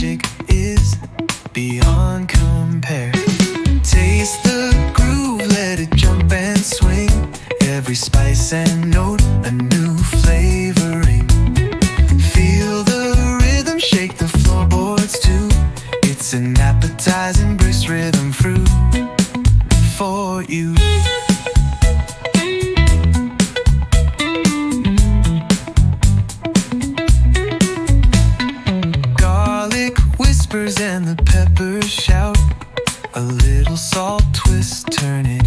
magic is beyond compare. Taste the groove, let it jump and swing. Every spice and note, a new flavoring. Feel the rhythm, shake the floorboards too. It's an appetizing brisk rhythm fruit for you. Garlic whispers and the peppers shout. A little salt twist, turn it